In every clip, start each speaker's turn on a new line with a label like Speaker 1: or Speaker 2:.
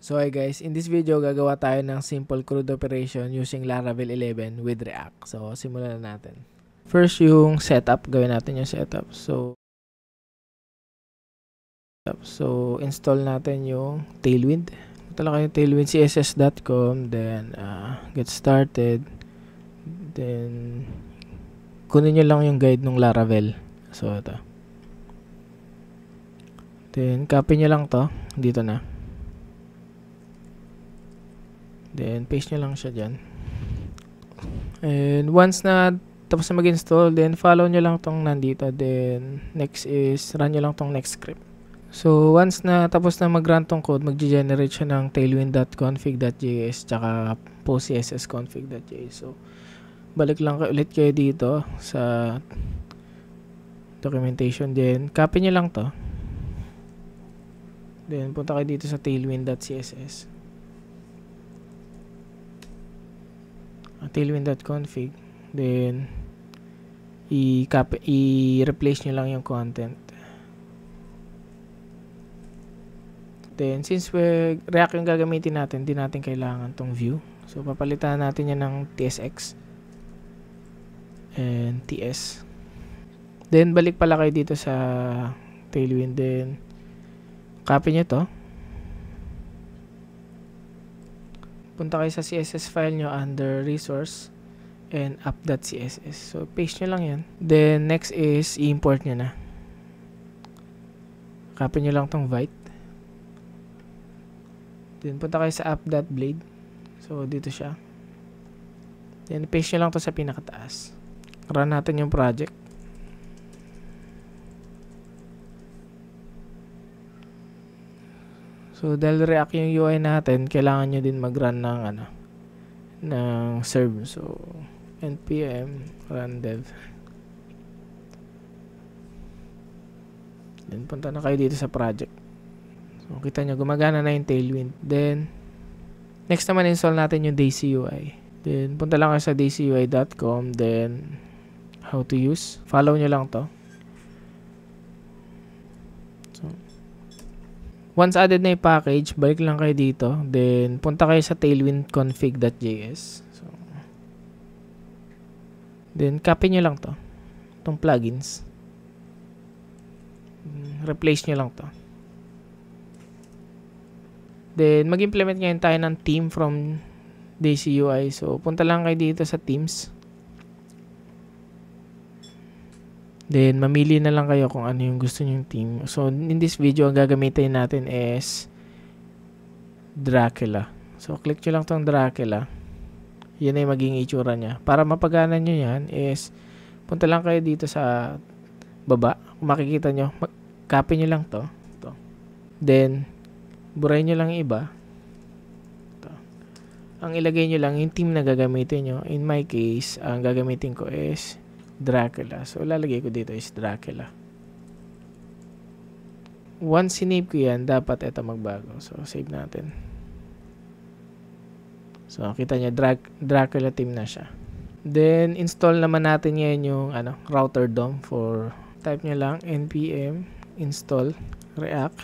Speaker 1: So hi guys, in this video gagawa tayo ng simple CRUD operation using Laravel 11 with React. So simulan na natin. First yung setup, gawin natin yung setup. So install natin yung Tailwind. Punta lang kayo Tailwind css.com, then get started. Then kunin nyo lang yung guide ng Laravel. So ito. Then copy nyo lang to dito na. Then paste nyo lang siya dyan. And once na tapos na mag-install, then follow nyo lang tong nandito. Then next is run nyo lang tong next script. So once na tapos na mag-run tong code, mag-generate siya ng tailwind.config.js tsaka postcss.config.js. So balik lang ulit kayo dito sa documentation. Then copy nyo lang to. Then punta kayo dito sa tailwind.css. Tailwind.config, then i-replace nyo lang yung content. Then since React yung gagamitin natin, hindi natin kailangan tong view, so papalitan natin yan ng tsx and ts. Then balik pala kayo dito sa Tailwind, then copy nyo to, punta kayo sa CSS file nyo under resource and app.css. So, paste nyo lang yan. Then, next is i-import nyo na. Copy nyo lang tong Vite. Then, punta kayo sa app.blade. So, dito siya. Then, paste nyo lang to sa pinakataas. Run natin yung project. So, dahil React yung UI natin, kailangan nyo din mag-run ng ng serve. So, npm run dev. Then, punta na kayo dito sa project. So, kita nyo, gumagana na yung Tailwind. Then, next naman, install natin yung Daisy UI. Then, punta lang kayo sa daisyui.com. Then, how to use. Follow nyo lang to. Once added na yung package, balik lang kayo dito. Then, punta kayo sa tailwind.config.js. So, then, copy nyo lang to. Itong plugins. Replace nyo lang to. Then, mag-implement ngayon tayo ng theme from Daisy UI. So, punta lang kayo dito sa themes. Then, mamili na lang kayo kung ano yung gusto nyong theme. So, in this video, ang gagamitin natin is Dracula. So, click nyo lang tong Dracula. Yan ay maging itsura niya. Para mapagana nyo yan is, punta lang kayo dito sa baba. Kung makikita nyo, copy nyo lang to. Then, buray nyo lang iba. Ito. Ang ilagay nyo lang, yung theme na gagamitin nyo. In my case, ang gagamitin ko is Dracula. So, lalagay ko dito is Dracula. Once sinave ko yan, dapat ito magbago. So, save natin. So, kita nyo, Dracula theme na siya. Then, install naman natin yan yung router DOM for type nyo lang npm install react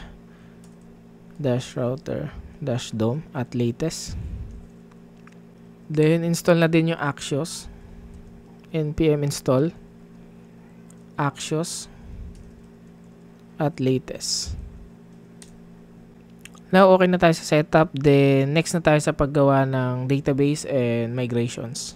Speaker 1: -router -dom at latest. Then, install na din yung Axios. npm install Axios at latest. Now, okay na tayo sa setup. Then, next na tayo sa paggawa ng database and migrations.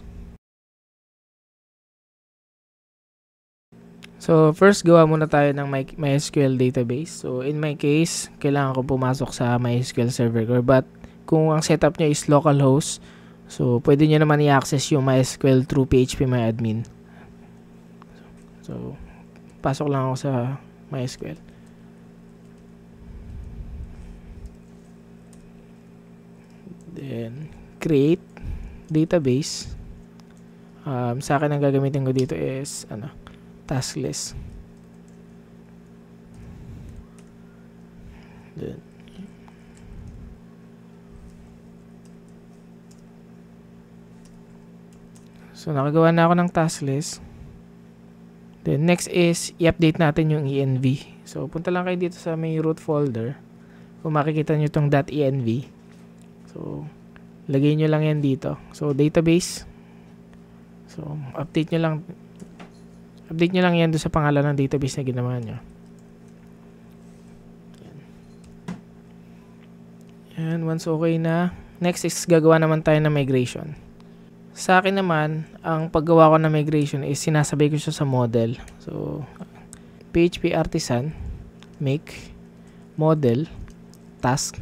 Speaker 1: So, first, gawa muna tayo ng MySQL database. So, in my case, kailangan ko pumasok sa MySQL server ko. But, kung ang setup nyo is localhost, so, pwede nyo naman i-access yung MySQL through phpMyAdmin. So, pasok lang ako sa MySQL. Then, create database. Sa akin, ang gagamitin ko dito is, task list. Then, so, nakagawa na ako ng task list. Then, next is, i-update natin yung env. So, punta lang kayo dito sa may root folder. Kung makikita nyo itong .env. So, lagay nyo lang yan dito. So, database. So, update nyo lang yan doon sa pangalan ng database na ginawa nyo. And once okay na, next is gagawa naman tayo ng migration. Sa akin naman, ang paggawa ko ng migration is sinasabay ko siya sa model. So, PHP artisan, make, model, task.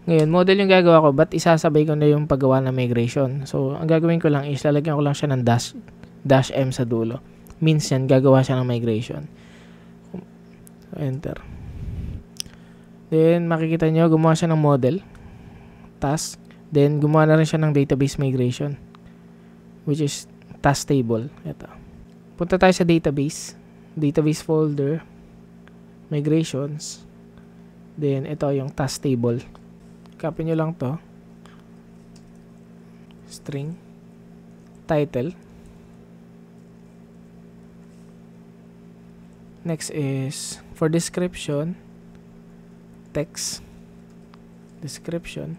Speaker 1: Ngayon, model yung gagawa ko, but isasabay ko na yung paggawa ng migration. So, ang gagawin ko lang is lalagyan ko lang siya ng dash M sa dulo. Means yan, gagawa siya ng migration. So, enter. Then, makikita nyo, gumawa siya ng model, task. Then, gumawa na rin siya ng database migration, which is task table. Ito. Punta tayo sa database. Database folder, migrations. Then, ito yung task table. Copy nyo lang to. String. Title. Next is, for description, text. Description.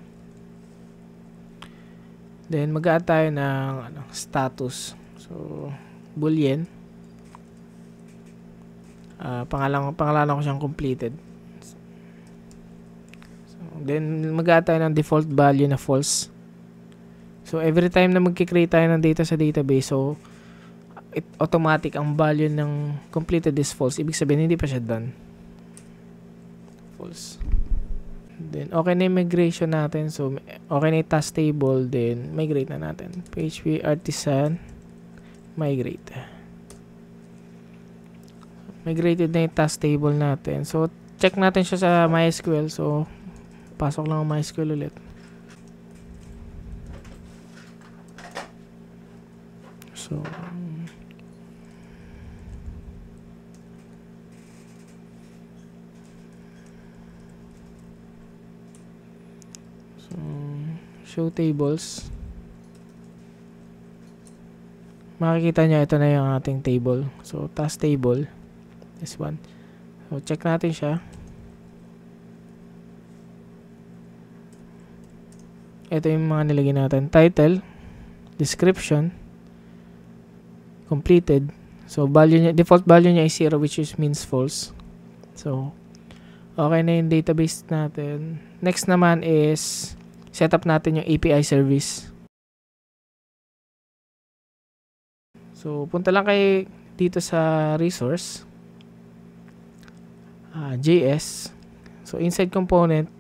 Speaker 1: Then, mag-add tayo ng status. So, boolean. Pangalanan ko siyang completed. So, then, mag-add tayo ng default value na false. So, every time na magkikreate tayo ng data sa database, so, automatic ang value ng completed is false. Ibig sabihin, hindi pa siya done. False. Then, okay na yung migration natin. So, okay na yung task table. Then, migrate na natin. PHP artisan, migrate. Migrated na yung task table natin. So, check natin siya sa MySQL. So, pasok lang ang MySQL ulit. So, show tables. Makikita nyo, ito na yung ating table. So, task table. This one. So, check natin siya. Ito yung mga nilagay natin. Title, description, completed. So, value niya, default value niya is 0, which is means false. So, okay na yung database natin. Next naman is set up natin yung API service. So, punta lang kayo dito sa resource. JS. So, inside component,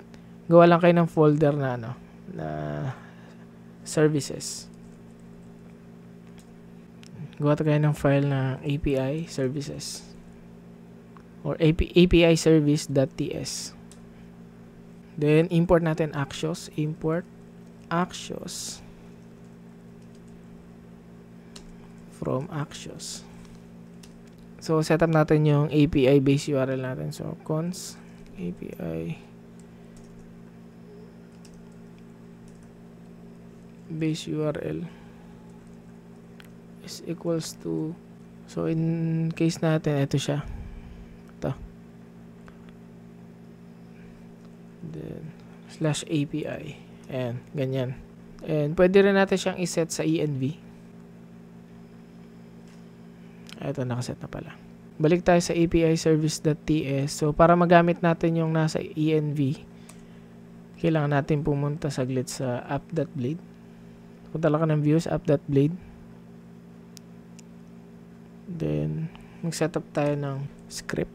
Speaker 1: gawa lang kayo ng folder na na services. Gawa kayo ng file na API services or API service.ts. Then, import natin Axios. Import Axios from Axios. So, set up natin yung API base URL natin. So, cons API base URL is equals to, so in case natin, ito siya. Ito. Then, /API. Ayan, ganyan. And, pwede rin natin siyang iset sa env. Ito, nakaset na pala. Balik tayo sa API service.ts. So, para magamit natin yung nasa env, kailangan natin pumunta saglit sa app.blade. Punta lang ka ng views, app.blade. Then, mag-setup tayo ng script.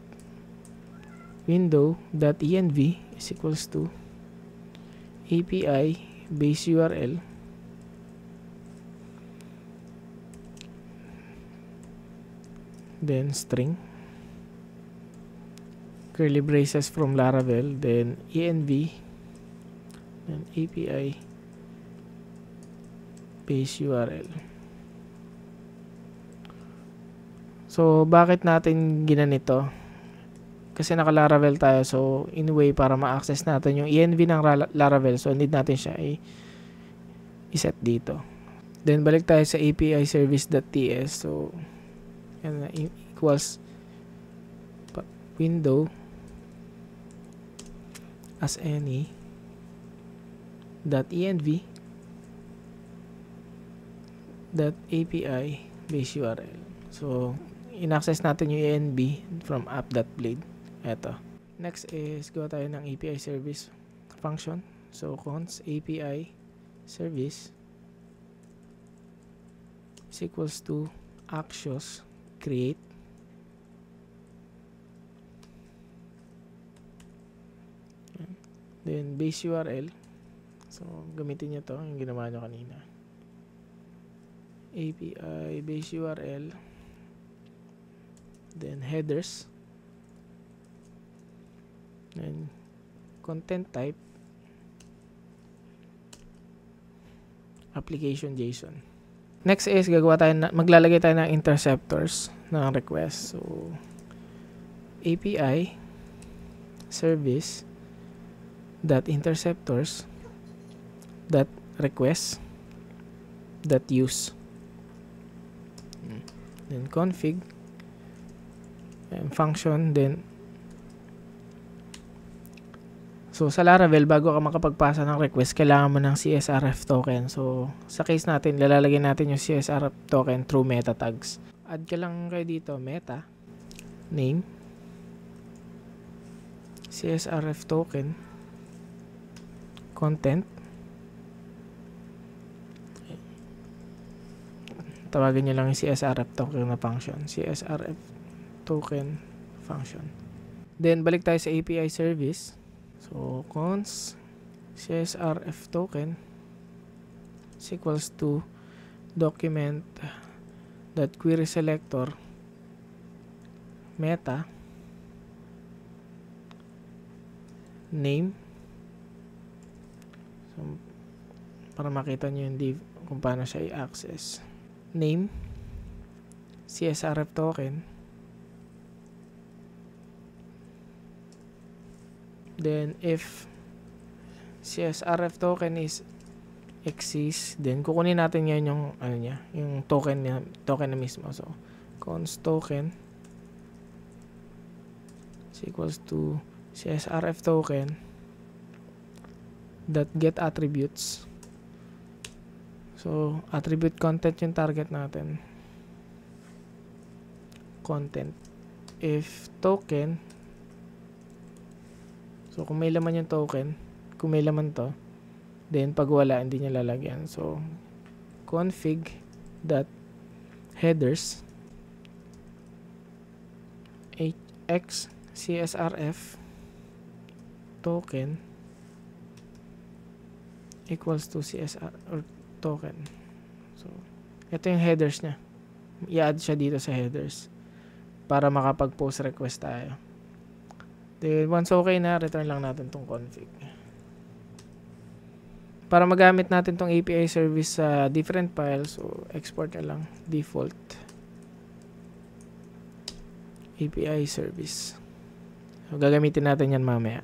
Speaker 1: Window.env is equals to API base URL then string curly braces from Laravel, then env, then API base URL. So, bakit natin ginanito? Kasi naka-Laravel tayo. So, in a way, para ma-access natin yung env ng Laravel. So, need natin siya i-set dito. Then, balik tayo sa API service.ts. So, yan na, equals window as any .env .api base URL. So, in-access natin yung env from app.blade. Eto. Next is, gawa tayo ng API service function. So, const API service is equals to Axios create. Then, base URL. So, gamitin nyo to, yung ginawa nyo kanina. API base URL. Then, headers. Then, content type. Application JSON. Next is, maglalagay tayo ng interceptors ng request. So, API service .interceptors .request .use. Then config and function. Then so sa Laravel, bago ka makapagpasa ng request, kailangan mo ng CSRF token. So sa case natin, lalagay natin yung CSRF token through meta tags. Add ka lang kayo dito, meta name CSRF token content. Tawagin nyo lang yung CSRF token na function. CSRF token function. Then, balik tayo sa API service. So, const CSRF token is equals to document .query selector meta name. So, para makita nyo yung div kung paano siya i-access. Name CSRF token, then if CSRF token is exists, then kukunin natin ngayon yung ano niya, yung token na mismo. So const token is equals to CSRF token .get attributes. So, attribute content yung target natin. Content. If token, so kung may laman yung token, kung may laman to, then pag wala, hindi niya lalagyan. So, config .headers x CSRF token equals to CSR or token. So, ito yung headers niya. I-add siya dito sa headers para makapag-post request tayo. Then, once okay na, return lang natin tong config. Para magamit natin tong API service sa different files, so export na lang default API service. So, gagamitin natin yan mamaya.